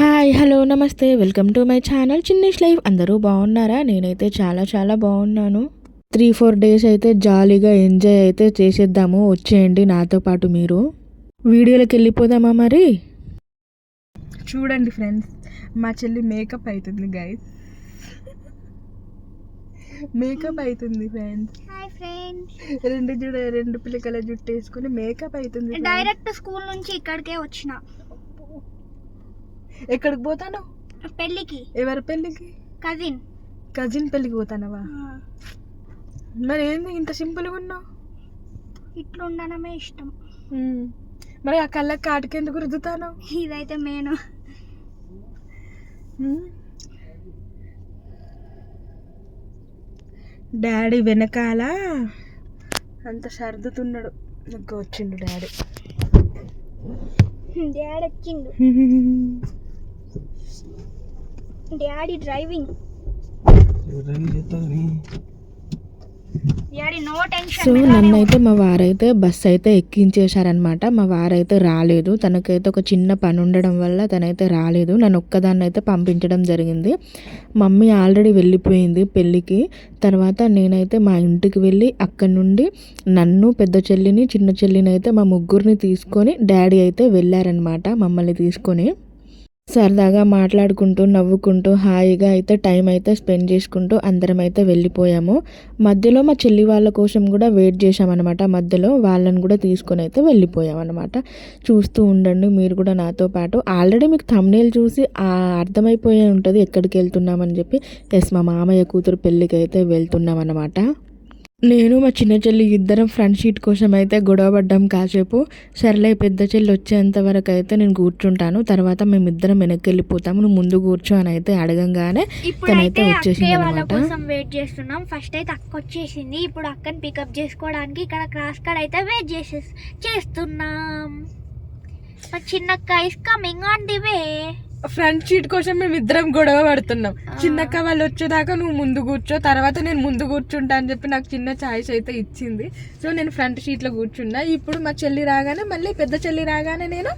Hi hello నమస్తే welcome to my channel Chinnish life. అందరూ బాగున్నారా? నేనైతే చాలా చాలా బాగున్నాను. 3-4 డేస్ అయితే జాలీగా ఎంజాయ్ అయితే చేసేద్దాము. వచ్చేయండి నాతో పాటు. మీరు వీడియోలోకి వెళ్ళిపోదామా మరి? చూడండి ఫ్రెండ్స్, మా చెల్లి మేకప్ అవుతుంది గైస్. మేకప్ అవుతుంది ఫ్రెండ్స్. Hi friends. రెండు పిల్లకల జుట్టు వేసుకుని మేకప్ అవుతుంది. డైరెక్ట్ స్కూల్ నుంచి ఇక్కడికే వచ్చిన. ఎక్కడికి పోతాను? పెళ్ళికి. ఎవరి పెళ్ళికి? కజిన్ పెళ్ళికి పోతానవా? మరి ఏంది ఇంత సింపుల్గా ఉన్నావు? ఇట్లా ఉండడమే ఇష్టం. మరి ఆ కళ్ళకి కాటికి ఎందుకు రుద్దుతాను? ఇదైతే మేను. డాడీ వెనకాల అంత సర్దుతున్నాడు. నాకు వచ్చిండు డాడీ. డాడీ వచ్చిండు. Daddy driving. సో నన్నైతే మా వారైతే బస్సు అయితే ఎక్కించేశారనమాట. మా వారైతే రాలేదు. తనకైతే ఒక చిన్న పని ఉండడం వల్ల తనైతే రాలేదు. నన్ను ఒక్కదాన్ని అయితే పంపించడం జరిగింది. మమ్మీ ఆల్రెడీ వెళ్ళిపోయింది పెళ్ళికి. తర్వాత నేనైతే మా ఇంటికి వెళ్ళి అక్కడి నుండి నన్ను, పెద్ద చెల్లిని, చిన్న చెల్లిని అయితే మా ముగ్గురిని తీసుకొని డాడీ అయితే వెళ్ళారనమాట మమ్మల్ని తీసుకొని. సరదాగా మాట్లాడుకుంటూ నవ్వుకుంటూ హాయిగా అయితే టైం అయితే స్పెండ్ చేసుకుంటూ అందరం అయితే వెళ్ళిపోయాము. మధ్యలో మా చెల్లి వాళ్ళ కోసం కూడా వెయిట్ చేసామన్నమాట. మధ్యలో వాళ్ళని కూడా తీసుకొని అయితే వెళ్ళిపోయామన్నమాట. చూస్తూ ఉండండి మీరు కూడా నాతో పాటు. ఆల్రెడీ మీకు థంబ్నెయిల్ చూసి అర్థమైపోయే ఉంటుంది ఎక్కడికి వెళ్తున్నామని చెప్పి. మా మామయ్య కూతురు పెళ్ళికి అయితే వెళ్తున్నాం అన్నమాట. నేను మా చిన్న చెల్లి ఇద్దరం ఫ్రంట్ సీట్ కోసం అయితే గొడవ పడ్డాం కాసేపు. సర్లే పెద్ద చెల్లి వచ్చేంత వరకు అయితే నేను కూర్చుంటాను, తర్వాత మేమిద్దరం వెనక్కి వెళ్ళిపోతాము, నువ్వు ముందు కూర్చో అని అయితే అడగంగానే తనైతే వచ్చేసింది అనమాట. వెయిట్ చేస్తున్నాం. ఫస్ట్ అయితే అక్క వచ్చేసింది. ఇప్పుడు అక్కని పికప్ చేసుకోవడానికి ఇక్కడ క్రాస్ కాడ అయితే వెయిట్ చేస్తున్నాం. చిన్నక్క is coming on the way. Front seat కోసం మేము ఇద్దరం గొడవ పడుతున్నాం. చిన్నక్క వాళ్ళు వచ్చేదాకా నువ్వు ముందు కూర్చో, తర్వాత నేను ముందు కూర్చుంటా అని చెప్పి నాకు చిన్న ఛాయిస్ అయితే ఇచ్చింది. సో నేను ఫ్రంట్ సీట్లో కూర్చున్నా. ఇప్పుడు మా చెల్లి రాగానే, మళ్ళీ పెద్ద చెల్లి రాగానే నేను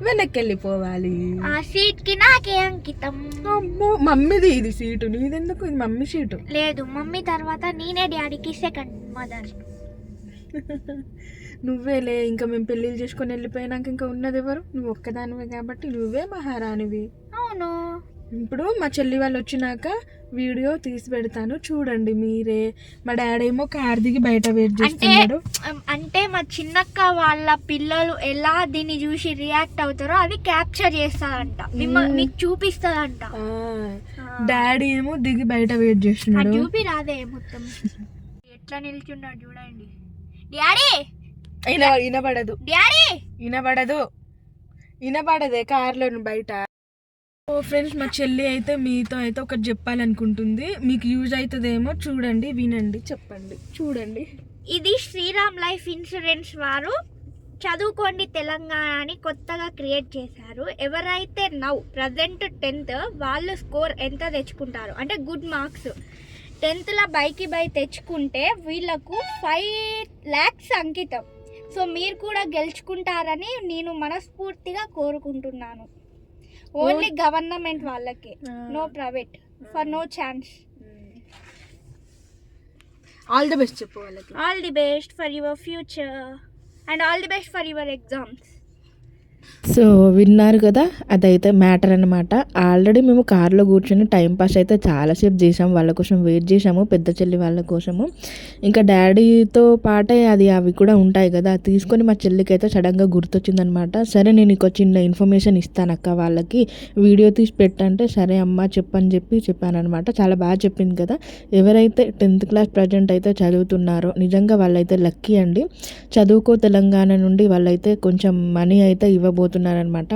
వెనక్కి వెళ్ళిపోవాలి. ఆ సీట్ కి నాకే అంకితం. అమ్మో, మమ్మీది ఇది సీటు, నీదెందుకు? ఇది మమ్మీ సీటు. లేదు, మమ్మీ తర్వాత నేనే డాడీకి సెకండ్ మదర్. నువ్వేలే, ఇంకా మేము పెళ్ళిళ్ళు చేసుకొని వెళ్ళిపోయినాక ఇంకా ఉన్నది ఎవరు? నువ్వు ఒక్కదానివే కాబట్టి నువ్వే మహారాణివి. అవును. ఇప్పుడు మా చెల్లి వాళ్ళు వచ్చినాక వీడియో తీసి పెడతాను, చూడండి మీరే. మా డాడీ ఏమో కార్ దిగి బయట వెయిట్ చేస్తున్నాడు. అంటే మా చిన్నక్క వాళ్ళ పిల్లలు ఎలా దీన్ని చూసి రియాక్ట్ అవుతారో అది క్యాప్చర్ చేస్తారంట, మీకు చూపిస్తారంట. డాడీ ఏమో దిగి బయట వెయిట్ చేస్తున్నాడు. చూపి రాదే మొత్తం ఎట్లా నిల్చున్నాడు చూడండి. డాడీ వినబడదు, వినబడదే కార్లో బయట. ఓ ఫ్రెండ్స్, మా చెల్లి అయితే మీతో అయితే ఒకటి చెప్పాలనుకుంటుంది. మీకు యూజ్ అవుతుందేమో, చూడండి, వినండి, చెప్పండి, చూడండి. ఇది శ్రీరామ్ లైఫ్ ఇన్సూరెన్స్ వారు చదువుకోండి తెలంగాణ అని కొత్తగా క్రియేట్ చేశారు. ఎవరైతే ప్రజెంట్ 10th వాళ్ళు స్కోర్ ఎంత తెచ్చుకుంటారు అంటే గుడ్ మార్క్స్ 10th బై తెచ్చుకుంటే వీళ్ళకు 5 lakhs అంకితం. సో మీరు కూడా గెలుచుకుంటారని నేను మనస్ఫూర్తిగా కోరుకుంటున్నాను. ఓన్లీ గవర్నమెంట్ వాళ్ళకి, no private, for no chance. All the best చెప్పు వాళ్ళకి. All the best for your future and all the best for your exams. So విన్నారు కదా, అదైతే మ్యాటర్ అనమాట. ఆల్రెడీ మేము కార్లో కూర్చొని టైంపాస్ అయితే చాలాసేపు చేసాము, వాళ్ళ కోసం వెయిట్ చేసాము, పెద్ద చెల్లి వాళ్ళ కోసము. ఇంకా డాడీతో పాటే అవి కూడా ఉంటాయి కదా, తీసుకొని మా చెల్లికి అయితే సడన్గా గుర్తొచ్చిందనమాట. సరే నేను ఇంకో చిన్న ఇన్ఫర్మేషన్ ఇస్తాను అక్క వాళ్ళకి, వీడియో తీసి పెట్టంటే సరే అమ్మ చెప్పని చెప్పాను అనమాట. చాలా బాగా చెప్పింది కదా. ఎవరైతే 10th క్లాస్ ప్రజెంట్ అయితే చదువుతున్నారో నిజంగా వాళ్ళైతే లక్కీ అండి. చదువుకో తెలంగాణ నుండి వాళ్ళైతే కొంచెం మనీ అయితే ఇవ్వబోతున్నారనమాట.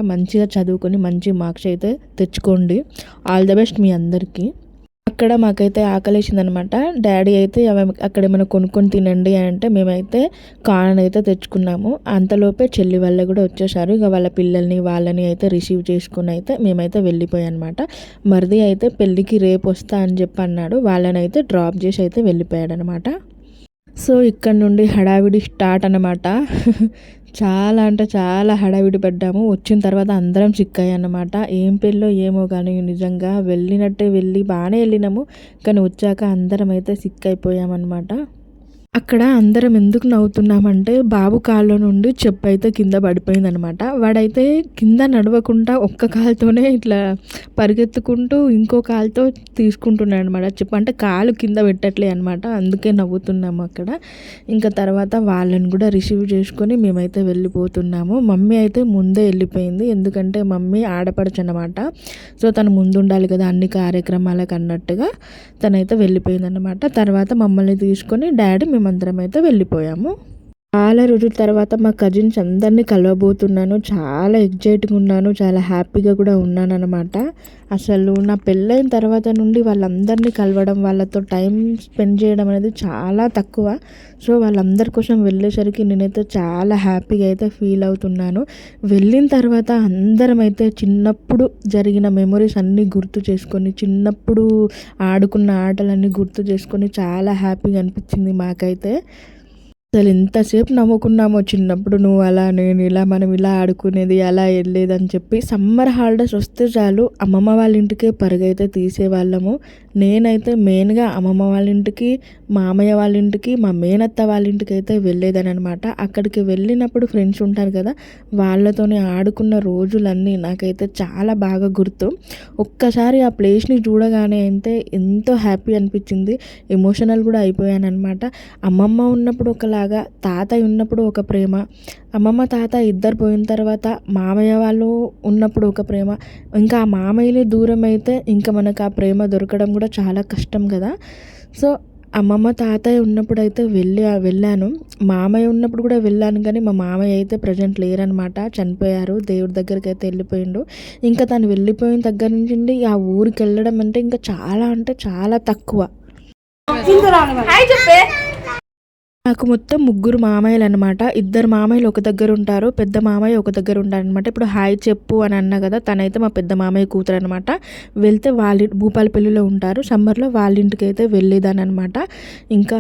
మంచిగా చదువుకొని మంచి మార్క్స్ అయితే తెచ్చుకోండి. ఆల్ ద బెస్ట్ మీ అందరికీ. అక్కడ మాకైతే ఆకలేసిందనమాట. డాడీ అయితే అక్కడ ఏమైనా కొనుక్కొని తినండి అంటే మేమైతే కార్న్ అయితే తెచ్చుకున్నాము. అంతలోపే చెల్లి వాళ్ళు కూడా వచ్చేసారు. ఇక వాళ్ళ పిల్లల్ని వాళ్ళని అయితే రిసీవ్ చేసుకుని అయితే మేమైతే వెళ్ళిపోయాం అనమాట. మరిది అయితే పెళ్ళికి రేపు వస్తా అని చెప్పి అన్నాడు. వాళ్ళని అయితే డ్రాప్ చేసి అయితే వెళ్ళిపోయాడు అనమాట. సో ఇక్కడ నుండి హడావిడి స్టార్ట్ అన్నమాట. చాలా అంటే చాలా హడావిడి పడ్డాము. వచ్చిన తర్వాత అందరం చిక్కాయి అన్నమాట. ఏం పెళ్ళో ఏమో కానీ నిజంగా వెళ్ళినట్టే వెళ్ళి బాగానే వెళ్ళినాము, కానీ వచ్చాక అందరం అయితే సిక్ అయిపోయామన్నమాట. అక్కడ అందరం ఎందుకు నవ్వుతున్నామంటే బాబు కాళ్ళ నుండి చెప్పు అయితే కింద పడిపోయిందనమాట. వాడైతే కింద నడవకుండా ఒక్క కాలుతోనే ఇట్లా పరిగెత్తుకుంటూ ఇంకో కాలుతో తీసుకుంటున్నాడు అనమాట. చెప్పు అంటే కాలు కింద పెట్టట్లే అనమాట. అందుకే నవ్వుతున్నాము అక్కడ. ఇంకా తర్వాత వాళ్ళని కూడా రిసీవ్ చేసుకొని మేమైతే వెళ్ళిపోతున్నాము. మమ్మీ అయితే ముందే వెళ్ళిపోయింది, ఎందుకంటే మమ్మీ ఆడపడచ్చు అనమాట. సో తను ముందు ఉండాలి కదా అన్ని కార్యక్రమాలకు అన్నట్టుగా తనైతే వెళ్ళిపోయింది అనమాట. తర్వాత మమ్మల్ని తీసుకొని డాడీ మేమందరం అయితే వెళ్ళిపోయాము. చాలా రోజుల తర్వాత మా కజిన్స్ అందరినీ కలవబోతున్నాను. చాలా ఎగ్జైట్గా ఉన్నాను, చాలా హ్యాపీగా కూడా ఉన్నాను అనమాట. అసలు నా పెళ్ళైన తర్వాత నుండి వాళ్ళందరినీ కలవడం, వాళ్ళతో టైం స్పెండ్ చేయడం అనేది చాలా తక్కువ. సో వాళ్ళందరి కోసం వెళ్ళేసరికి నేనైతే చాలా హ్యాపీగా అయితే ఫీల్ అవుతున్నాను. వెళ్ళిన తర్వాత అందరం అయితే చిన్నప్పుడు జరిగిన మెమొరీస్ అన్నీ గుర్తు చేసుకొని, చిన్నప్పుడు ఆడుకున్న ఆటలన్నీ గుర్తు చేసుకొని చాలా హ్యాపీగా అనిపించింది మాకైతే. అసలు ఎంతసేపు నవ్వుకున్నామో చిన్నప్పుడు, నువ్వు అలా నేను ఇలా, మనం ఇలా ఆడుకునేది అలా వెళ్ళేదని చెప్పి. సమ్మర్ హాలిడేస్ వస్తే చాలు అమ్మమ్మ వాళ్ళ ఇంటికే పరుగైతే తీసేవాళ్ళము. నేనైతే మెయిన్గా అమ్మమ్మ వాళ్ళ ఇంటికి, మామయ్య వాళ్ళ ఇంటికి, మా మేనత్త వాళ్ళ ఇంటికి అయితే వెళ్ళేదని అనమాట. అక్కడికి వెళ్ళినప్పుడు ఫ్రెండ్స్ ఉంటారు కదా, వాళ్ళతోనే ఆడుకున్న రోజులన్నీ నాకైతే చాలా బాగా గుర్తు. ఒక్కసారి ఆ ప్లేస్ని చూడగానే అయితే ఎంతో హ్యాపీ అనిపించింది, ఎమోషనల్ కూడా అయిపోయాను అనమాట. అమ్మమ్మ ఉన్నప్పుడు ఒకలాగా, తాతయ్య ఉన్నప్పుడు ఒక ప్రేమ, అమ్మమ్మ తాత ఇద్దరు పోయిన తర్వాత మామయ్య వాళ్ళు ఉన్నప్పుడు ఒక ప్రేమ, ఇంకా ఆ మామయ్యని దూరం అయితే ఇంకా మనకు ఆ ప్రేమ దొరకడం కూడా చాలా కష్టం కదా. సో అమ్మమ్మ తాతయ్య ఉన్నప్పుడు అయితే వెళ్ళాను, మామయ్య ఉన్నప్పుడు కూడా వెళ్ళాను, కానీ మా మామయ్య అయితే ప్రజెంట్ లేరనమాట, చనిపోయారు, దేవుడి దగ్గరికి అయితే వెళ్ళిపోయిండు. ఇంకా తను వెళ్ళిపోయిన దగ్గర నుంచి ఆ ఊరికి వెళ్ళడం అంటే ఇంకా చాలా తక్కువ. నాకు మొత్తం 3 మామయ్యలు అనమాట. 2 మామయ్యలు ఒక దగ్గర ఉంటారు, పెద్ద మామయ్య ఒక దగ్గర ఉంటారు అనమాట. ఇప్పుడు హాయ్ చెప్పు అని అన్నా కదా, తనైతే మా పెద్ద మామయ్య కూతురు అనమాట. వెళ్తే వాళ్ళ భూపాలపల్లిలో ఉంటారు. సమ్మర్లో వాళ్ళ ఇంటికి అయితే వెళ్ళేదాన్ని అనమాట. ఇంకా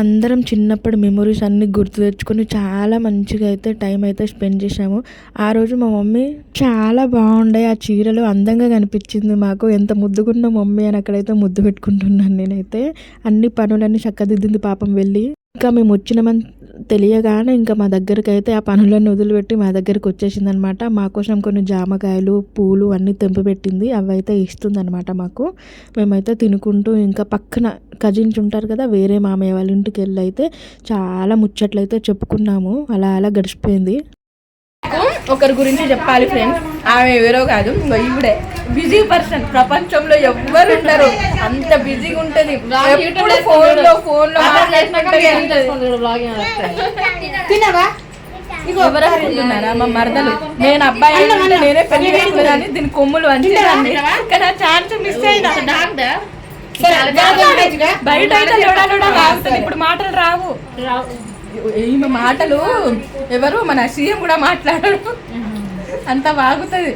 అందరం చిన్నప్పటి మెమొరీస్ అన్నీ గుర్తు తెచ్చుకొని చాలా మంచిగా అయితే టైం అయితే స్పెండ్ చేసాము. ఆ రోజు మా మమ్మీ చాలా బాగుండే, ఆ చీరలో అందంగా కనిపించింది మాకు. ఎంత ముద్దుగున్న మమ్మీ అని అక్కడైతే ముద్దు పెట్టుకుంటున్నాను నేనైతే. అన్ని పనులన్నీ చక్కదిద్దింది పాపం వెళ్ళి. ఇంకా మేము వచ్చినామని తెలియగానే ఇంకా మా దగ్గరికి అయితే ఆ పనులన్నీ వదిలిపెట్టి మా దగ్గరికి వచ్చేసింది అనమాట. మా కోసం కొన్ని జామకాయలు, పూలు అన్నీ తెంపి పెట్టింది, అవి అయితే ఇస్తుంది అనమాట మాకు. మేమైతే తినుకుంటూ ఇంకా పక్కన కజిన్స్ ఉంటారు కదా, వేరే మామయ్య వాళ్ళ ఇంటికి వెళ్ళి అయితే చాలా ముచ్చట్లు అయితే చెప్పుకున్నాము. అలా గడిచిపోయింది. ఒకరి గురించి చెప్పాలి ఫ్రెండ్స్, ఆమె ఎవరో కాదు, ఇవిడే బిజీ పర్సన్. ప్రపంచంలో ఎవ్వరు ఉండరు, అంత బిజీగా ఉంటది. ఎప్పుడు ఫోన్లో ఎవరు అనుకుంటున్నారా? మా మరదలు. నేను అబ్బాయి అంటే నేనే పెళ్లి చేసుకున్నాను, దీని కొమ్ములు వంచేదాన్ని, కానీ ఆ ఛాన్స్ మిస్ అయినా. బయట అయితే లోడా ఇప్పుడు మాటలు రావు. ఈమె మాటలు ఎవరు మన సీఎం కూడా మాట్లాడాడు, అంత వాగుతుంది.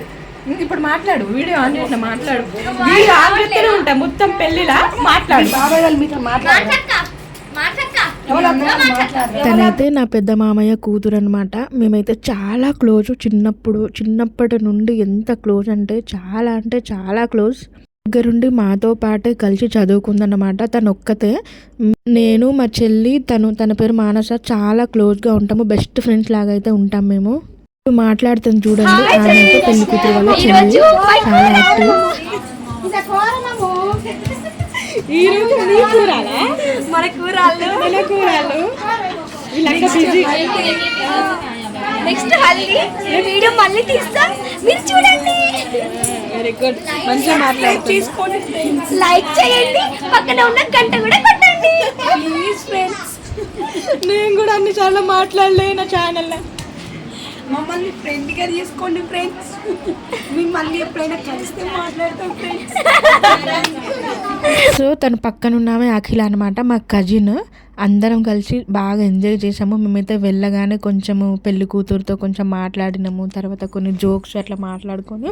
ఇప్పుడు మాట్లాడు, వీడియో ఆన్ చేసిన మాట్లాడు, వీడియో ఆన్ చేస్తూనే ఉంటా మొత్తం పెళ్లిలా మాట్లాడు. తనైతే నా పెద్ద మామయ్య కూతురు అనమాట. మేమైతే చాలా క్లోజ్, చిన్నప్పటి నుండి ఎంత క్లోజ్ అంటే చాలా క్లోజ్. దగ్గరుండి మాతో పాటే కలిసి చదువుకుందన్నమాట. తను ఒక్కతే, నేను మా చెల్లి, తన పేరు మానస, చాలా క్లోజ్గా ఉంటాము, బెస్ట్ ఫ్రెండ్స్ లాగా అయితే ఉంటాం మేము. మాట్లాడుతాను చూడండి, ఆమె పెళ్లి కూతురు వల్ల చెల్లి, చాలా యాక్టివ్. నెక్స్ట్ వీడియో మళ్ళీ తీస్తాం, మీరు చూడండి. వెరీ గుడ్, మంచిగా మాట్లాడుకోండి, లైక్ చేయండి, పక్కన ఉన్న గంట కూడా కొట్టండి ప్లీజ్ ఫ్రెండ్స్. నేను కూడా అన్ని చాలా మాట్లాడలే నా ఛానల్లో. మమ్మల్ని ఫ్రెండ్గా తీసుకోండి ఫ్రెండ్స్. మళ్ళీ ఎప్పుడైనా కలిస్తే మాట్లాడతాం ఫ్రెండ్స్. సో తన పక్కన ఉన్నామే అఖిల అనమాట, మా కజిన్. అందరం కలిసి బాగా ఎంజాయ్ చేసాము. మేమైతే వెళ్ళగానే కొంచెము పెళ్లి కూతురుతో కొంచెం మాట్లాడినాము, తర్వాత కొన్ని జోక్స్ అట్లా మాట్లాడుకొని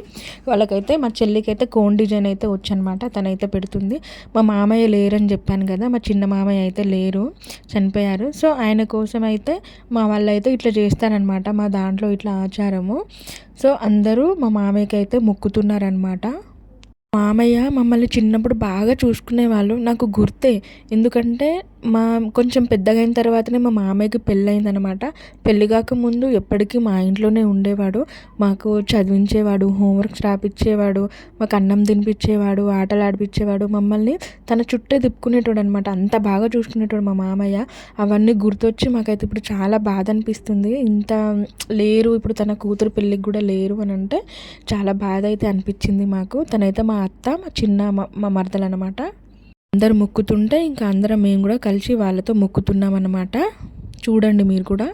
వాళ్ళకైతే మా చెల్లికి అయితే కోన్ డిజైన్ అయితే వచ్చనమాట, తనైతే పెడుతుంది. మా మామయ్య లేరని చెప్పాను కదా, మా చిన్న మామయ్య అయితే లేరు, చనిపోయారు. సో ఆయన కోసం అయితే మా వాళ్ళు అయితే ఇట్లా చేస్తారనమాట, మా దాంట్లో ఇట్లా ఆచారము. సో అందరూ మా మామయ్యకి అయితే మొక్కుతున్నారనమాట. మామయ్య మమ్మల్ని చిన్నప్పుడు బాగా చూసుకునేవాళ్ళు, నాకు గుర్తే. ఎందుకంటే కొంచెం పెద్దగా అయిన తర్వాతనే మా మామయ్యకి పెళ్ళయిందనమాట. పెళ్ళి కాకముందు ఎప్పటికీ మా ఇంట్లోనే ఉండేవాడు, మాకు చదివించేవాడు, హోంవర్క్స్ రాపిచ్చేవాడు, మాకు అన్నం తినిపించేవాడు, ఆటలు ఆడిపించేవాడు, మమ్మల్ని తన చుట్టే తిప్పుకునేటోడు అనమాట. అంత బాగా చూసుకునేటోడు మా మామయ్య. అవన్నీ గుర్తొచ్చి మాకైతే ఇప్పుడు చాలా బాధ అనిపిస్తుంది. ఇంత లేరు, ఇప్పుడు తన కూతురు పెళ్ళికి కూడా లేరు అని అంటే చాలా బాధ అయితే అనిపించింది మాకు. తనైతే మా అత్త, మా చిన్న మా మరదలు అనమాట. అందరు మొక్కుతుంటే ఇంకా అందరం మేము కూడా కలిసి వాళ్ళతో మొక్కుతున్నాం అన్నమాట. చూడండి మీరు కూడా.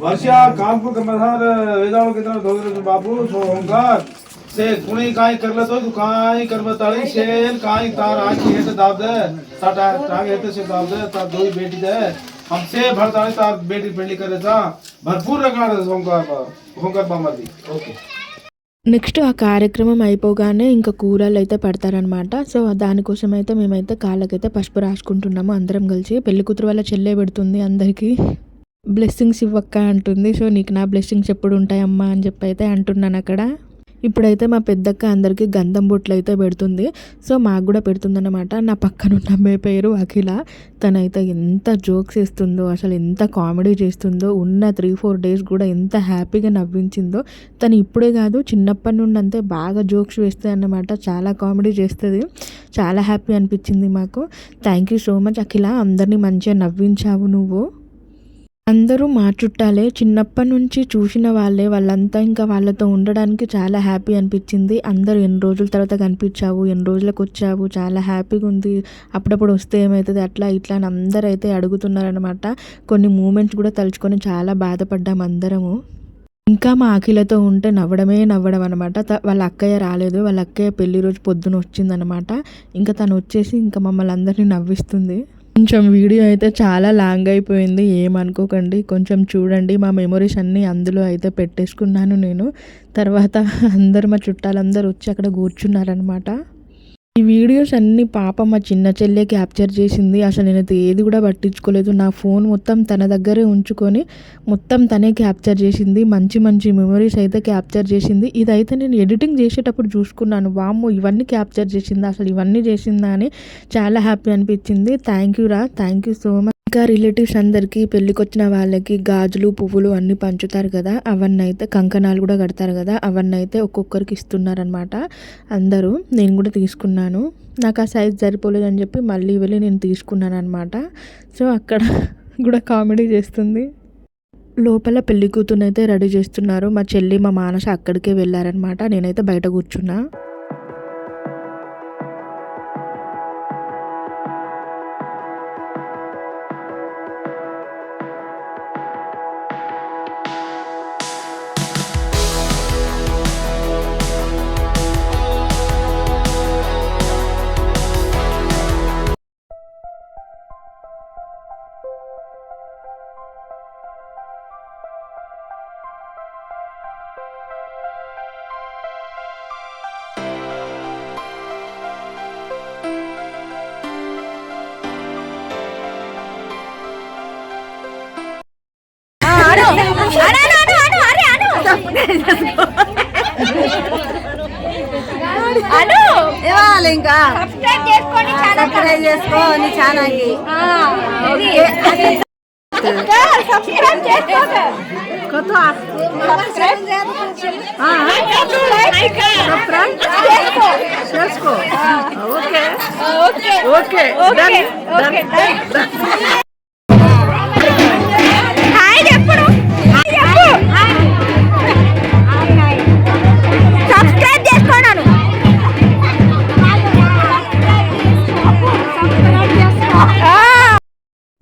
वर्षा कानपुर के मधार वेदाओं की तरफ धोगे तो बाबू सो ओंकार से कुणी काई कर ले तो काई कर बताई शेर काई तार आखी है तो दाब दे ताटा टांगे है तो से दाब दे तार दो ही बेटी दे हमसे भरताई तार बेटी पेंडी करे था भरपूर रगाड़ ओंकार बाबा दी ओके. నెక్స్ట్ ఆ కార్యక్రమం అయిపోగానే ఇంకా కూరలు అయితే పెడతారనమాట. సో దానికోసం అయితే మేమైతే కాళ్ళకైతే పసుపు రాసుకుంటున్నాము అందరం కలిసి. పెళ్లి కూతురు వాళ్ళ చెల్లె పెడుతుంది అందరికీ. బ్లెస్సింగ్స్ ఇవ్వక్క అంటుంది. సో నీకు నా బ్లెస్సింగ్స్ ఎప్పుడు ఉంటాయమ్మా అని చెప్పి అయితే అంటున్నాను అక్కడ. ఇప్పుడైతే మా పెద్దక్క అందరికీ గంధం బొట్లు అయితే పెడుతుంది. సో మాకు కూడా పెడుతుందన్నమాట. నా పక్కన ఉన్న అమ్మాయి పేరు అఖిల. తనైతే ఎంత జోక్స్ వేస్తుందో, అసలు ఎంత కామెడీ చేస్తుందో, ఉన్న 3-4 డేస్ కూడా ఎంత హ్యాపీగా నవ్వించిందో. తను ఇప్పుడే కాదు, చిన్నప్పటి నుండి అంతే బాగా జోక్స్ వేస్తుంది అన్నమాట. చాలా కామెడీ చేస్తుంది. చాలా హ్యాపీ అనిపించింది మాకు. థ్యాంక్ యూ సో మచ్ అఖిల, అందరినీ మంచిగా నవ్వించావు నువ్వు. అందరూ మా చుట్టాలే, చిన్నప్పటి నుంచి చూసిన వాళ్ళే, వాళ్ళంతా ఇంకా వాళ్ళతో ఉండడానికి చాలా హ్యాపీ అనిపించింది. అందరూ ఎన్ని రోజుల తర్వాత కనిపించావు, ఎన్ని రోజులకు వచ్చావు, చాలా హ్యాపీగా ఉంది, అప్పుడప్పుడు వస్తే ఏమవుతుంది అట్లా ఇట్లా అని అందరూ అయితే అడుగుతున్నారనమాట. కొన్ని మూమెంట్స్ కూడా తలుచుకొని చాలా బాధపడ్డాం అందరము. ఇంకా మా అఖిలతో ఉంటే నవ్వడం అనమాట. వాళ్ళ అక్కయ్య రాలేదు, వాళ్ళ అక్కయ్య పెళ్లి రోజు పొద్దున వచ్చిందనమాట. ఇంకా తను వచ్చేసి ఇంకా మమ్మల్ని అందరినీ నవ్విస్తుంది. కొంచెం వీడియో అయితే చాలా లాంగ్ అయిపోయింది, ఏమనుకోకండి. కొంచెం చూడండి, మా మెమొరీస్ అన్నీ అందులో అయితే పెట్టేసుకున్నాను నేను. తర్వాత అందరు మా చుట్టాలందరూ వచ్చి అక్కడ కూర్చున్నారనమాట. ఈ వీడియోస్ అన్నీ పాప మా చిన్న చెల్లె క్యాప్చర్ చేసింది. అసలు నేనైతే ఏది కూడా పట్టించుకోలేదు. నా ఫోన్ మొత్తం తన దగ్గరే ఉంచుకొని మొత్తం తనే క్యాప్చర్ చేసింది. మంచి మంచి మెమొరీస్ అయితే క్యాప్చర్ చేసింది. ఇదైతే నేను ఎడిటింగ్ చేసేటప్పుడు చూసుకున్నాను, వామ్మో ఇవన్నీ క్యాప్చర్ చేసిందా, అసలు ఇవన్నీ చేసిందా అని చాలా హ్యాపీ అనిపించింది. Thank you so much. ఇంకా రిలేటివ్స్ అందరికీ, పెళ్ళికి వచ్చిన వాళ్ళకి గాజులు, పువ్వులు అన్నీ పంచుతారు కదా, అవన్నీ అయితే కంకణాలు కూడా కడతారు కదా, అవన్నీ అయితే ఒక్కొక్కరికి ఇస్తున్నారనమాట అందరూ. నేను కూడా తీసుకున్నాను. నాకు ఆ సైజ్ సరిపోలేదని చెప్పి మళ్ళీ వెళ్ళి నేను తీసుకున్నాను అనమాట. సో అక్కడ కూడా కామెడీ చేస్తుంది. లోపల పెళ్లి కూతురునైతే రెడీ చేస్తున్నారు. మా చెల్లి, మా మానస అక్కడికే వెళ్ళారనమాట. నేనైతే బయట కూర్చున్నా. ఇవ్వాలి ఇంకా సబ్స్క్రైబ్ చేసుకోని ఛానల్కి. చేసుకో. ఓకే ఓకే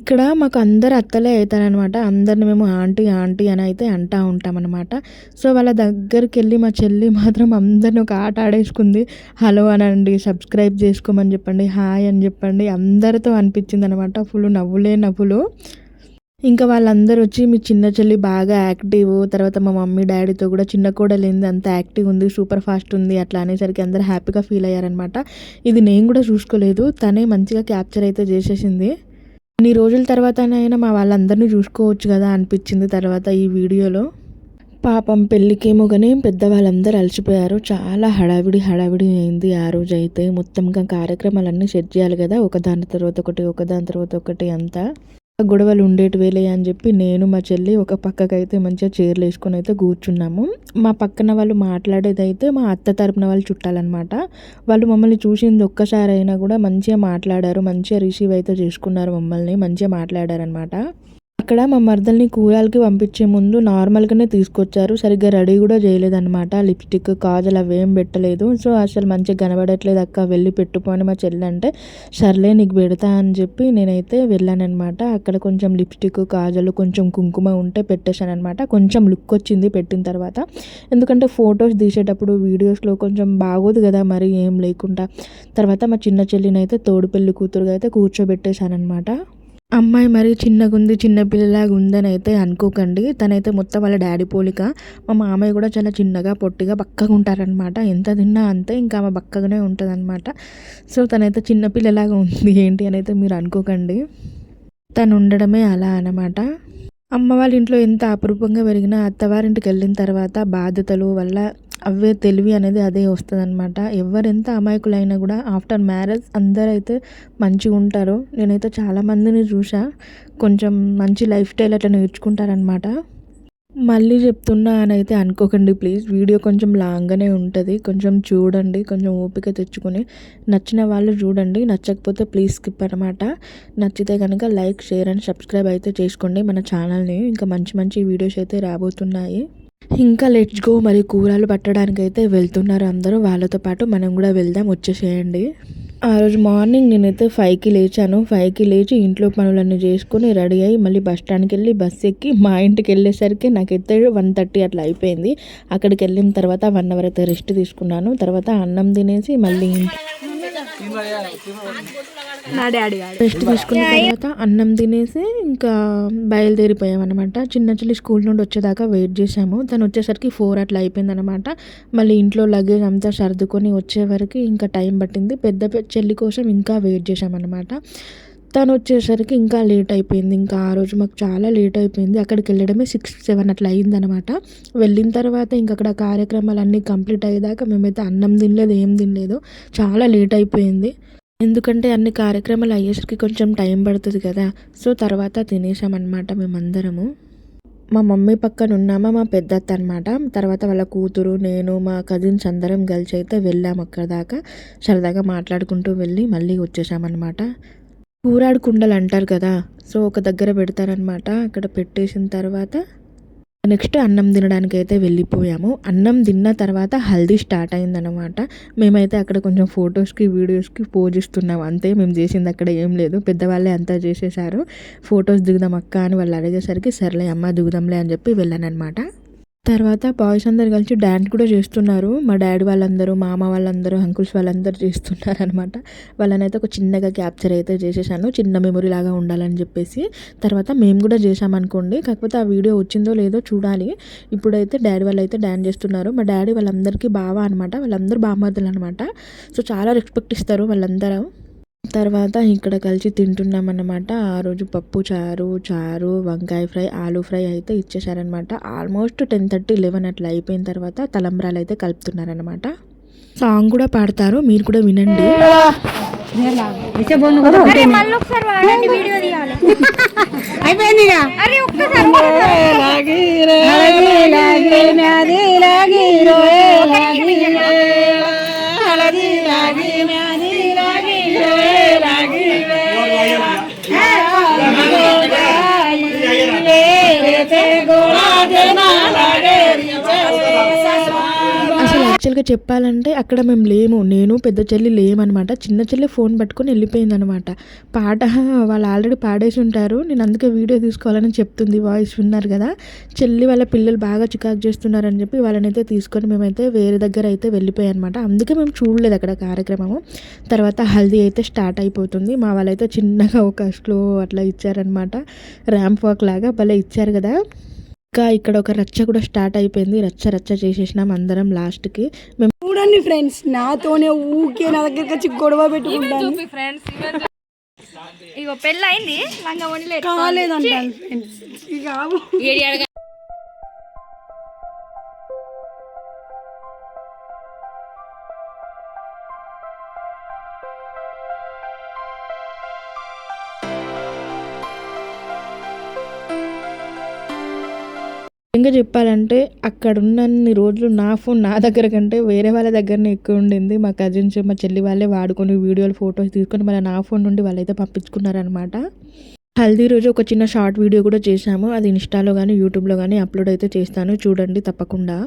ఇక్కడ ఇక్కడ మాకు అందరు అత్తలే అవుతారనమాట. అందరిని మేము ఆంటీ ఆంటీ అని అయితే అంటూ ఉంటామన్నమాట. సో వాళ్ళ దగ్గరికి వెళ్ళి మా చెల్లి మాత్రం అందరిని ఒక ఆట ఆడేసుకుంది. హలో అనండి, సబ్స్క్రైబ్ చేసుకోమని చెప్పండి, హాయ్ అని చెప్పండి, అందరితో అనిపించింది అనమాట. ఫుల్ నవ్వులే నవ్వులు. ఇంకా వాళ్ళందరూ వచ్చి మీ చిన్న చెల్లి బాగా యాక్టివ్, తర్వాత మా మమ్మీ డాడీతో కూడా చిన్న కోడలేంది అంత యాక్టివ్ ఉంది, సూపర్ ఫాస్ట్ ఉంది అట్లా అనేసరికి అందరూ హ్యాపీగా ఫీల్ అయ్యారనమాట. ఇది నేను కూడా చూసుకోలేదు, తనే మంచిగా క్యాప్చర్ అయితే చేసేసింది. ఇన్ని రోజుల తర్వాతనైనా మా వాళ్ళందరినీ చూసుకోవచ్చు కదా అనిపించింది తర్వాత ఈ వీడియోలో. పాపం పెళ్ళికేమో కానీ పెద్దవాళ్ళందరూ అలసిపోయారు. చాలా హడావిడి అయింది ఆ రోజు అయితే. మొత్తంగా కార్యక్రమాలన్నీ సెట్ చేయాలి కదా, ఒకదాని తర్వాత ఒకటి అంతా గొడవలు ఉండేటివేలే అని చెప్పి నేను మా చెల్లి ఒక పక్కకైతే మంచిగా చైర్లు వేసుకొని అయితే కూర్చున్నాము. మా పక్కన వాళ్ళు మాట్లాడేది అయితే మా అత్త తరపున వాళ్ళు చుట్టాలన్నమాట. వాళ్ళు మమ్మల్ని చూసింది ఒక్కసారి అయినా కూడా మంచిగా మాట్లాడారు, మంచిగా రిసీవ్ అయితే చేసుకున్నారు, మమ్మల్ని మంచిగా మాట్లాడారనమాట. అక్కడ మా మరదల్ని కూరలకి పంపించే ముందు నార్మల్గానే తీసుకొచ్చారు, సరిగ్గా రెడీ కూడా చేయలేదన్నమాట. లిప్స్టిక్ కాజల్ అవేం పెట్టలేదు. సో అసలు మంచిగా కనబడట్లేదు అక్క, వెళ్ళి పెట్టుకొని మా చెల్లి అంటే సర్లే నీకు పెడతా అని చెప్పి నేనైతే వెళ్ళానమాట. అక్కడ కొంచెం లిప్స్టిక్ కాజల్ కొంచెం కుంకుమ ఉంటే పెట్టేశాను అనమాట. కొంచెం లుక్ వచ్చింది పెట్టిన తర్వాత, ఎందుకంటే ఫొటోస్ తీసేటప్పుడు వీడియోస్లో కొంచెం బాగోదు కదా మరి ఏం లేకుండా. తర్వాత మా చిన్న చెల్లిని అయితే తోడు పెళ్లి కూతురుగా అయితే కూర్చోబెట్టేశానమాట. అమ్మాయి మరి చిన్నగుంది, చిన్నపిల్లలాగా ఉందని అయితే అనుకోకండి. తనైతే మొత్తం వాళ్ళ డాడీ పోలిక. మా మామయ్య కూడా చాలా చిన్నగా పొట్టిగా బక్కగా ఉంటారనమాట. ఎంత తిన్నా అంతే, ఇంకా ఆమె బక్కగానే ఉంటుంది అనమాట. సో తనైతే చిన్నపిల్లలాగా ఉంది ఏంటి అని అయితే మీరు అనుకోకండి. తను ఉండడమే అలా అన్నమాట. అమ్మ వాళ్ళ ఇంట్లో ఎంత అపురూపంగా పెరిగినా అత్తవారింటికి వెళ్ళిన తర్వాత బాధ్యతలు వల్ల అవే తెలివి అనేది అదే వస్తుంది అనమాట. ఎవరెంత అమాయకులైనా కూడా ఆఫ్టర్ మ్యారేజ్ అందరైతే మంచిగా ఉంటారు. నేనైతే చాలామందిని చూసా, కొంచెం మంచి లైఫ్ స్టైల్ అట్లా నేర్చుకుంటారనమాట. మళ్ళీ చెప్తున్నా అని అయితే అనుకోకండి ప్లీజ్. వీడియో కొంచెం లాంగ్గానే ఉంటుంది, కొంచెం చూడండి, కొంచెం ఓపిక తెచ్చుకొని. నచ్చిన వాళ్ళు చూడండి, నచ్చకపోతే ప్లీజ్ స్కిప్ అనమాట. నచ్చితే కనుక లైక్, షేర్ అండ్ సబ్స్క్రైబ్ అయితే చేసుకోండి మన ఛానల్ని. ఇంకా మంచి మంచి వీడియోస్ అయితే రాబోతున్నాయి. ఇంకా లెట్స్ గో. మరి కూరలు పట్టడానికి అయితే వెళ్తున్నారు అందరూ, వాళ్ళతో పాటు మనం కూడా వెళ్దాం, వచ్చేసేయండి. ఆ రోజు మార్నింగ్ నేనైతే 5కి లేచాను. 5కి లేచి ఇంట్లో పనులన్నీ చేసుకొని రెడీ అయ్యి మళ్ళీ బస్ స్టాండ్కి వెళ్ళి బస్ ఎక్కి మా ఇంటికి వెళ్ళేసరికి నాకైతే 1:30 అట్లా అయిపోయింది. అక్కడికి వెళ్ళిన తర్వాత 1 అవర్ అయితే రెస్ట్ తీసుకున్నాను. తర్వాత అన్నం తినేసి మళ్ళీ రెస్ట్ తీసుకున్న తర్వాత అన్నం తినేసి ఇంకా బయలుదేరిపోయామన్నమాట. చిన్న చెల్లి స్కూల్ నుండి వచ్చేదాకా వెయిట్ చేసాము. తను వచ్చేసరికి 4 అట్లా అయిపోయిందనమాట. మళ్ళీ ఇంట్లో లగేజ్ అంతా సర్దుకొని వచ్చేవరకు ఇంకా టైం పట్టింది. పెద్ద చెల్లి కోసం ఇంకా వెయిట్ చేసామన్నమాట. తను వచ్చేసరికి ఇంకా లేట్ అయిపోయింది. ఇంకా ఆ రోజు మాకు చాలా లేట్ అయిపోయింది. అక్కడికి వెళ్ళడమే 6-7 అట్లా అయిందనమాట. వెళ్ళిన తర్వాత ఇంక అక్కడ కార్యక్రమాలన్నీ కంప్లీట్ అయ్యేదాకా మేమైతే అన్నం తినలేదు, ఏం తినలేదు. చాలా లేట్ అయిపోయింది. ఎందుకంటే అన్ని కార్యక్రమాలు అయ్యేసరికి కొంచెం టైం పడుతుంది కదా. సో తర్వాత తినేసామన్నమాట మేమందరము. మా మమ్మీ పక్కన ఉన్నామా మా పెద్దత్త అనమాట. తర్వాత వాళ్ళ కూతురు, నేను, మా కజిన్స్ అందరం కలిసి అయితే వెళ్ళాము అక్కడ దాకా. సరదాగా మాట్లాడుకుంటూ వెళ్ళి మళ్ళీ వచ్చేసామన్నమాట. కూరాడు కుండలు అంటారు కదా, సో ఒక దగ్గర పెడతారనమాట. అక్కడ పెట్టేసిన తర్వాత నెక్స్ట్ అన్నం తినడానికి అయితే వెళ్ళిపోయాము. అన్నం తిన్న తర్వాత హల్దీ స్టార్ట్ అయిందనమాట. మేమైతే అక్కడ కొంచెం ఫొటోస్కి వీడియోస్కి పోజ్ ఇస్తున్నాం అంతే. మేము చేసింది అక్కడ ఏం లేదు, పెద్దవాళ్ళే అంతా చేసేసారు. ఫొటోస్ దిగుదాం అక్క అని వాళ్ళు అడిగేసరికి సర్లే అమ్మ దిగుదాంలే అని చెప్పి వెళ్ళానమాట. తర్వాత బాయ్స్ అందరు కలిసి డ్యాన్స్ కూడా చేస్తున్నారు. మా డాడీ వాళ్ళందరూ, మామ వాళ్ళందరూ, అంకుల్స్ వాళ్ళందరూ చేస్తున్నారు అనమాట. వాళ్ళనైతే ఒక చిన్నగా క్యాప్చర్ అయితే చేసేసాను, చిన్న మెమొరీ లాగా ఉండాలని చెప్పేసి. తర్వాత మేము కూడా చేసామనుకోండి, కాకపోతే ఆ వీడియో వచ్చిందో లేదో చూడాలి. ఇప్పుడైతే డాడీ వాళ్ళు అయితే డ్యాన్స్ చేస్తున్నారు. మా డాడీ వాళ్ళందరికీ బావ అనమాట, వాళ్ళందరూ బామ్మర్దులు అనమాట. సో చాలా రెస్పెక్ట్ ఇస్తారు వాళ్ళందరూ. తర్వాత ఇక్కడ కలిసి తింటున్నామన్నమాట. ఆ రోజు పప్పు చారు, వంకాయ ఫ్రై, ఆలూ ఫ్రై అయితే ఇచ్చేసారనమాట. ఆల్మోస్ట్ 10:30-11 అట్లా అయిపోయిన తర్వాత తలంబ్రాలు అయితే కలుపుతున్నారనమాట. సాంగ్ కూడా పాడతారు, మీరు కూడా వినండి. యాక్చువల్గా చెప్పాలంటే అక్కడ మేము లేము, నేను పెద్ద చెల్లి లేమనమాట. చిన్న చెల్లి ఫోన్ పట్టుకొని వెళ్ళిపోయిందనమాట. పాట వాళ్ళు ఆల్రెడీ పాడేసి ఉంటారు, నేను అందుకే వీడియో తీసుకోవాలని చెప్తుంది. వాయిస్ విన్నారు కదా. చెల్లి వాళ్ళ పిల్లలు బాగా చికాకు చేస్తున్నారని చెప్పి వాళ్ళనైతే తీసుకొని మేమైతే వేరే దగ్గర అయితే వెళ్ళిపోయాయి అనమాట. అందుకే మేము చూడలేదు అక్కడ కార్యక్రమము. తర్వాత హల్దీ అయితే స్టార్ట్ అయిపోతుంది. మా వాళ్ళైతే చిన్నగా ఒక స్లో అట్లా ఇచ్చారనమాట, ర్యాంప్ వాక్ లాగా భలే ఇచ్చారు కదా. ఇంకా ఇక్కడ ఒక రచ్చ కూడా స్టార్ట్ అయిపోయింది. రచ్చ చేసేసినాం అందరం లాస్ట్కి. మేము చూడండి ఫ్రెండ్స్, నాతోనే ఊకే నా దగ్గరికి వచ్చి గొడవ పెట్టుకుంటాను. ఇగో పెళ్ళి అయింది, లంగా వండిలే కాలేదంటాను ఫ్రెండ్స్. ఇక ఇంకా చెప్పాలంటే అక్కడ ఉన్నన్ని రోజులు నా ఫోన్ నా దగ్గర కంటే వేరే వాళ్ళ దగ్గరనే ఎక్కువ ఉండింది. మా కజిన్స్, మా చెల్లి వాళ్ళే వాడుకొని వీడియోలు, ఫొటోస్ తీసుకొని మళ్ళీ నా ఫోన్ నుండి వాళ్ళైతే పంపించుకున్నారనమాట. హల్దీ రోజు ఒక చిన్న షార్ట్ వీడియో కూడా చేశాము. అది ఇన్స్టాలో కానీ యూట్యూబ్లో కానీ అప్లోడ్ అయితే చేస్తాను, చూడండి తప్పకుండా.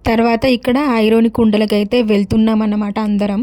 తర్వాత ఇక్కడ ఐరోని కుండలకైతే వెళ్తున్నాం అన్నమాట అందరం.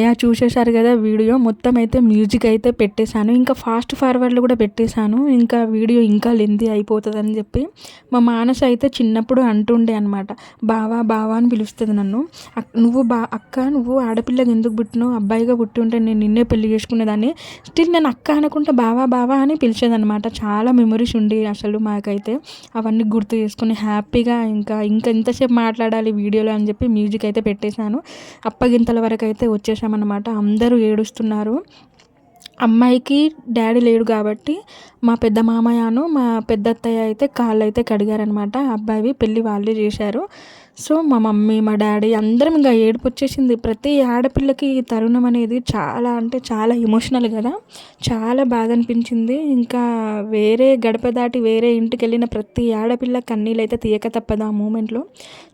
యా చూసేశారు కదా వీడియో మొత్తం అయితే మ్యూజిక్ అయితే పెట్టేశాను. ఇంకా ఫాస్ట్ ఫార్వర్డ్లో కూడా పెట్టేశాను. ఇంకా వీడియో ఇంకా లెంతీ అయిపోతుందని చెప్పి మా మానస అయితే చిన్నప్పుడు అంటుండే అనమాట, బావా బావా అని పిలుస్తుంది నన్ను. నువ్వు అక్క నువ్వు ఆడపిల్లకి ఎందుకు పుట్టినావు, అబ్బాయిగా పుట్టి ఉంటే నేను నిన్నే పెళ్లి చేసుకునేదాన్ని. స్టిల్ నేను అక్క అనుకుంటే బావా బావా అని పిలిచేదనమాట. చాలా మెమరీస్ ఉండి అసలు మాకైతే అవన్నీ గుర్తు చేసుకుని హ్యాపీగా ఇంకా ఎంతసేపు మాట్లాడాలి వీడియోలో అని చెప్పి మ్యూజిక్ అయితే పెట్టేశాను. అప్పగింతల వరకు అయితే వచ్చేసామన్నమాట. అందరూ ఏడుస్తున్నారు. అమ్మాయికి డాడీ లేడు కాబట్టి మా పెద్ద మామయ్యను మా పెద్ద అత్తయ్య అయితే కాళ్ళు అయితే కడిగారనమాట. అబ్బాయివి పెళ్ళి వాళ్ళే చేశారు. సో మా మమ్మీ మా డాడీ అందరం ఇంకా ఏడుపు వచ్చేసింది. ప్రతి ఆడపిల్లకి ఈ తరుణం అనేది చాలా అంటే చాలా ఎమోషనల్ కదా, చాలా బాధ అనిపించింది. ఇంకా వేరే గడప దాటి వేరే ఇంటికి వెళ్ళిన ప్రతి ఆడపిల్ల కన్నీళ్ళు అయితే తీయక తప్పదు. ఆ మూమెంట్లో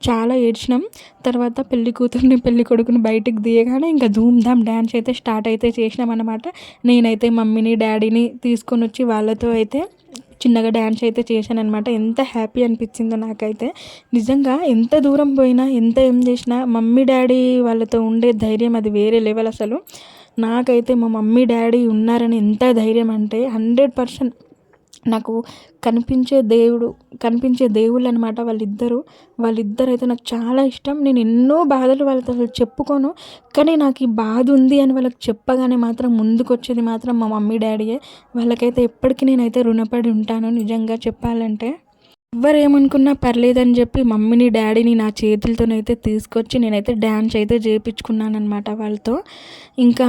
చాలా ఏడ్చినాం. తర్వాత పెళ్లి కూతుర్ని పెళ్లి కొడుకుని బయటికి తీయగానే ఇంకా ధూమ్ ధామ్ డ్యాన్స్ అయితే స్టార్ట్ అయితే చేసినాం అనమాట. నేనైతే మమ్మీని డాడీని తీసుకొని వచ్చి వాళ్ళతో అయితే చిన్నగా డ్యాన్స్ అయితే చేశాను అనమాట. ఎంత హ్యాపీ అనిపించిందో నాకైతే. నిజంగా ఎంత దూరం పోయినా ఎంత ఏం చేసినా మమ్మీ డాడీ వాళ్ళతో ఉండే ధైర్యం అది వేరే లెవెల్ అసలు. నాకైతే మా మమ్మీ డాడీ ఉన్నారని ఎంత ధైర్యం అంటే 100% నాకు కనిపించే దేవుళ్ళు అనమాట వాళ్ళిద్దరు అయితే నాకు చాలా ఇష్టం. నేను ఎన్నో బాధలు వాళ్ళతో అసలు చెప్పుకోను, కానీ నాకు ఈ బాధ ఉంది అని వాళ్ళకి చెప్పగానే మాత్రం ముందుకు వచ్చేది మాత్రం మా మమ్మీ డాడీయే. వాళ్ళకైతే ఎప్పటికీ నేనైతే రుణపడి ఉంటాను నిజంగా చెప్పాలంటే. ఎవ్వరు ఏమనుకున్నా పర్లేదని చెప్పి మమ్మీని డాడీని నా చేతులతోనైతే తీసుకొచ్చి నేనైతే డ్యాన్స్ అయితే చేయించుకున్నాను అనమాట వాళ్ళతో. ఇంకా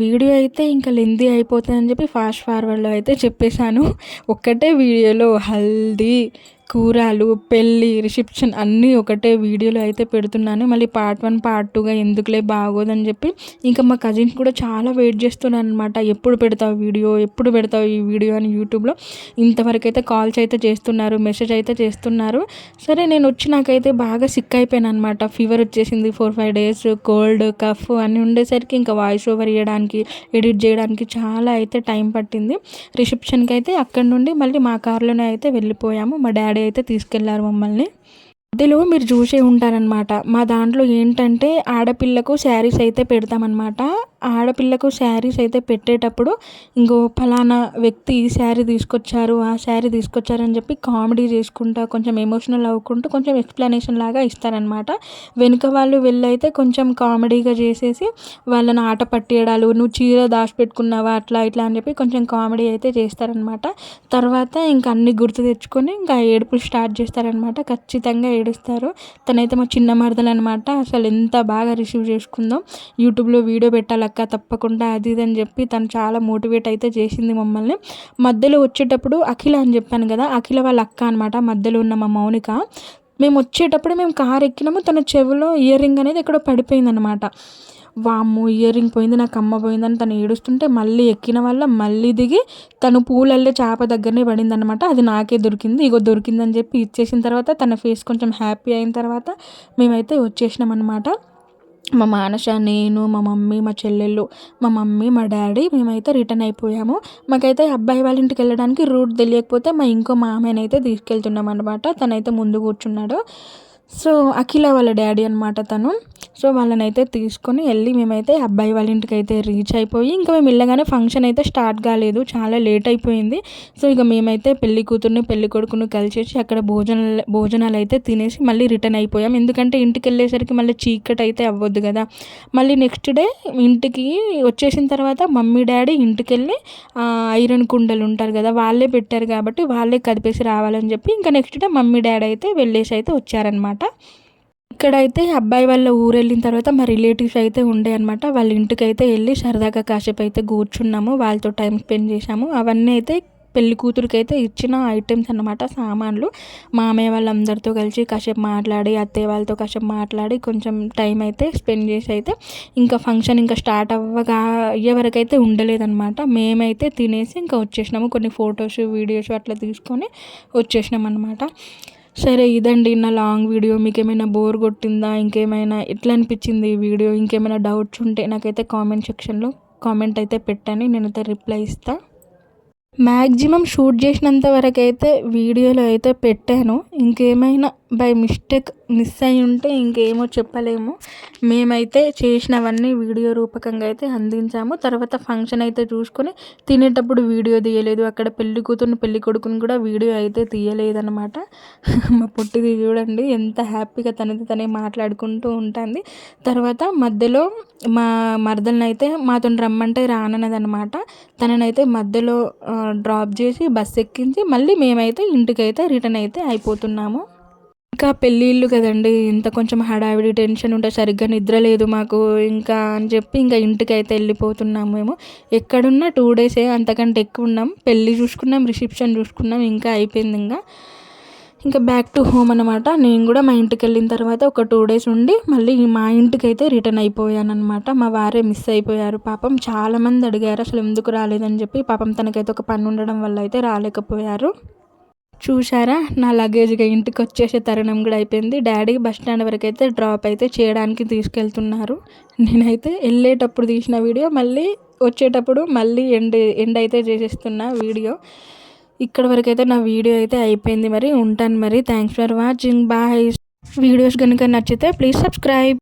వీడియో అయితే ఇంకా లెంతీ అయిపోతుందని చెప్పి ఫాస్ట్ ఫార్వర్డ్లో అయితే చెప్పేశాను. ఒక్కటే వీడియోలో హల్దీ, కూరలు, పెళ్ళి, రిసెప్షన్ అన్నీ ఒకటే వీడియోలో అయితే పెడుతున్నాను. మళ్ళీ పార్ట్ 1 పార్ట్ 2గా ఎందుకులే బాగోదని చెప్పి ఇంకా మా కజిన్స్ కూడా చాలా వెయిట్ చేస్తున్నాను అనమాట. ఎప్పుడు పెడతావు ఈ వీడియో అని యూట్యూబ్లో ఇంతవరకు అయితే కాల్స్ అయితే చేస్తున్నారు, మెసేజ్ అయితే చేస్తున్నారు. సరే నేను వచ్చి నాకైతే బాగా సిక్ అయిపోయాను అనమాట. ఫీవర్ వచ్చేసింది 4-5 డేస్, కోల్డ్ కఫ్ అన్నీ ఉండేసరికి ఇంకా వాయిస్ ఓవర్ ఇవ్వడానికి ఎడిట్ చేయడానికి చాలా అయితే టైం పట్టింది. రిసెప్షన్కి అయితే అక్కడి నుండి మళ్ళీ మా కార్లోనే అయితే వెళ్ళిపోయాము. మా డాడీ అయితే తీసుకెళ్లారు మమ్మల్ని. మధ్యలో మీరు చూసే ఉంటారనమాట, మా దాంట్లో ఏంటంటే ఆడపిల్లకు శారీస్ అయితే పెడతామన్నమాట. ఆడపిల్లకు శారీస్ అయితే పెట్టేటప్పుడు ఇంకో ఫలానా వ్యక్తి ఈ శారీ తీసుకొచ్చారు ఆ శారీ తీసుకొచ్చారని చెప్పి కామెడీ చేసుకుంటా కొంచెం ఎమోషనల్ అవ్వుకుంటూ కొంచెం ఎక్స్ప్లెనేషన్ లాగా ఇస్తారనమాట. వెనుక వాళ్ళు వెళ్ళైతే కొంచెం కామెడీగా చేసేసి వాళ్ళని ఆట పట్టేయడాలు, నువ్వు చీర దాచిపెట్టుకున్నావా అట్లా ఇట్లా అని చెప్పి కొంచెం కామెడీ అయితే చేస్తారనమాట. తర్వాత ఇంకా అన్ని గుర్తు తెచ్చుకొని ఇంకా ఏడుపులు స్టార్ట్ చేస్తారనమాట. ఖచ్చితంగా ఏడుస్తారు. తనైతే మా చిన్న మరదలు అనమాట. అసలు ఎంత బాగా రిసీవ్ చేసుకుందో, యూట్యూబ్లో వీడియో పెట్టాలక్క తప్పకుండా అది ఇది అని చెప్పి తను చాలా మోటివేట్ అయితే చేసింది మమ్మల్ని. మధ్యలో వచ్చేటప్పుడు అఖిల అని చెప్పాను కదా, అఖిల వాళ్ళ అక్క అనమాట. మధ్యలో ఉన్న మా మౌనిక. మేము వచ్చేటప్పుడు మేము కారు ఎక్కినాము, తన చెవిలో ఇయర్ రింగ్ అనేది ఎక్కడో పడిపోయిందనమాట. వామ్మో ఇయర్ రింగ్ పోయింది, నాకు అమ్మ పోయిందని తను ఏడుస్తుంటే మళ్ళీ ఎక్కిన వల్ల మళ్ళీ దిగి తను పూలల్లే చేప దగ్గరనే పడింది అనమాట. అది నాకే దొరికింది, ఇగో దొరికిందని చెప్పి ఇచ్చేసిన తర్వాత తన ఫేస్ కొంచెం హ్యాపీ అయిన తర్వాత మేమైతే వచ్చేసినాం అనమాట. మా మానస, నేను, మా మమ్మీ, మా చెల్లెళ్ళు, మా మమ్మీ, మా డాడీ మేమైతే రిటర్న్ అయిపోయాము. మాకైతే అబ్బాయి వాళ్ళ ఇంటికి వెళ్ళడానికి రూట్ తెలియకపోతే మా ఇంకో మామయ్యనైతే తీసుకెళ్తున్నాం అనమాట. తనైతే ముందు కూర్చున్నాడు. సో అఖిల వాళ్ళ డాడీ అనమాట తను. సో వాళ్ళనైతే తీసుకొని వెళ్ళి మేమైతే అబ్బాయి వాళ్ళ ఇంటికి అయితే రీచ్ అయిపోయి ఇంకా మేము వెళ్ళగానే ఫంక్షన్ అయితే స్టార్ట్ కాలేదు, చాలా లేట్ అయిపోయింది. సో ఇక మేమైతే పెళ్లి కూతుర్ని పెళ్లి కొడుకుని కలిసేసి అక్కడ భోజనాలు అయితే తినేసి మళ్ళీ రిటర్న్ అయిపోయాం. ఎందుకంటే ఇంటికి వెళ్ళేసరికి మళ్ళీ చీకటి అయితే అవ్వద్దు కదా. మళ్ళీ నెక్స్ట్ డే ఇంటికి వచ్చేసిన తర్వాత మమ్మీ డాడీ ఇంటికి వెళ్ళి ఐరన్ కుండలు ఉంటారు కదా వాళ్ళే పెట్టారు కాబట్టి వాళ్ళే కదిపేసి రావాలని చెప్పి ఇంకా నెక్స్ట్ డే మమ్మీ డాడీ అయితే వెళ్ళేసి అయితే వచ్చారనమాట. ఇక్కడైతే అబ్బాయి వాళ్ళ ఊరు వెళ్ళిన తర్వాత మా రిలేటివ్స్ అయితే ఉండే అనమాట. వాళ్ళ ఇంటికి అయితే వెళ్ళి సరదాగా కాసేపు అయితే కూర్చున్నాము, వాళ్ళతో టైం స్పెండ్ చేసాము. అవన్నీ అయితే పెళ్లి కూతురికి అయితే ఇచ్చిన ఐటమ్స్ అన్నమాట, సామాన్లు. మామయ్య వాళ్ళందరితో కలిసి కాసేపు మాట్లాడి, అత్తయ్య వాళ్ళతో కాసేపు మాట్లాడి కొంచెం టైం అయితే స్పెండ్ చేసి అయితే ఇంకా ఫంక్షన్ ఇంకా స్టార్ట్ అయ్యే వరకు అయితే ఉండలేదన్నమాట. మేమైతే తినేసి ఇంకా వచ్చేసినాము. కొన్ని ఫొటోస్ వీడియోస్ అట్లా తీసుకొని వచ్చేసినాం అనమాట. సరే ఇదండి నా లాంగ్ వీడియో. మీకు ఏమైనా బోర్ కొట్టిందా, ఇంకేమైనా ఎట్లా అనిపించింది ఈ వీడియో, ఇంకేమైనా డౌట్స్ ఉంటే నాకైతే కామెంట్ సెక్షన్లో కామెంట్ అయితే పెట్టండి, నేనైతే రిప్లై ఇస్తాను. మ్యాక్సిమం షూట్ చేసినంత వరకు అయితే వీడియోలో అయితే పెట్టాను. ఇంకేమైనా బై మిస్టేక్ మిస్ అయి ఉంటే ఇంకేమో చెప్పలేము. మేమైతే చేసినవన్నీ వీడియో రూపకంగా అయితే అందించాము. తర్వాత ఫంక్షన్ అయితే చూసుకొని తినేటప్పుడు వీడియో తీయలేదు. అక్కడ పెళ్లి కూతురుని పెళ్లి కొడుకుని కూడా వీడియో అయితే తీయలేదన్నమాట. మా పొట్టిది చూడండి ఎంత హ్యాపీగా తనది తనే మాట్లాడుకుంటూ ఉంటుంది. తర్వాత మధ్యలో మా మరదల్ని అయితే మాతో రమ్మంటే రానన్నదనమాట. తననైతే మధ్యలో డ్రాప్ చేసి బస్ ఎక్కించి మళ్ళీ మేమైతే ఇంటికైతే రిటర్న్ అయితే అయిపోతున్నాము. ఇంకా పెళ్ళిళ్ళు కదండి, ఇంత కొంచెం హడావిడి టెన్షన్ ఉంటే సరిగ్గా నిద్ర లేదు మాకు ఇంకా అని చెప్పి ఇంకా ఇంటికైతే వెళ్ళిపోతున్నాము. మేము ఎక్కడున్నా 2 డేసే, అంతకంటే ఎక్కువ ఉన్నాం. పెళ్ళి చూసుకున్నాం, రిసెప్షన్ చూసుకున్నాం, ఇంకా అయిపోయింది. ఇంకా బ్యాక్ టు హోమ్ అనమాట. నేను కూడా మా ఇంటికి వెళ్ళిన తర్వాత ఒక 2 డేస్ ఉండి మళ్ళీ మా ఇంటికి అయితే రిటర్న్ అయిపోయాను అనమాట. మా వారే మిస్ అయిపోయారు పాపం. చాలామంది అడిగారు అసలు ఎందుకు రాలేదని చెప్పి. పాపం తనకైతే ఒక పని ఉండడం వల్ల అయితే రాలేకపోయారు. చూసారా, నా లగేజ్గా ఇంటికి వచ్చేసే తరుణం కూడా అయిపోయింది. డాడీ బస్ స్టాండ్ వరకు అయితే డ్రాప్ అయితే చేయడానికి తీసుకెళ్తున్నారు. నేనైతే వెళ్ళేటప్పుడు తీసిన వీడియో మళ్ళీ వచ్చేటప్పుడు మళ్ళీ ఎండ్ అయితే చేసేస్తున్నా వీడియో. ఇక్కడ వరకు అయితే నా వీడియో అయితే అయిపోయింది. మరి ఉంటాను. మరి thanks for watching. Bye. Videos కనుక నచ్చితే ప్లీజ్ సబ్స్క్రైబ్.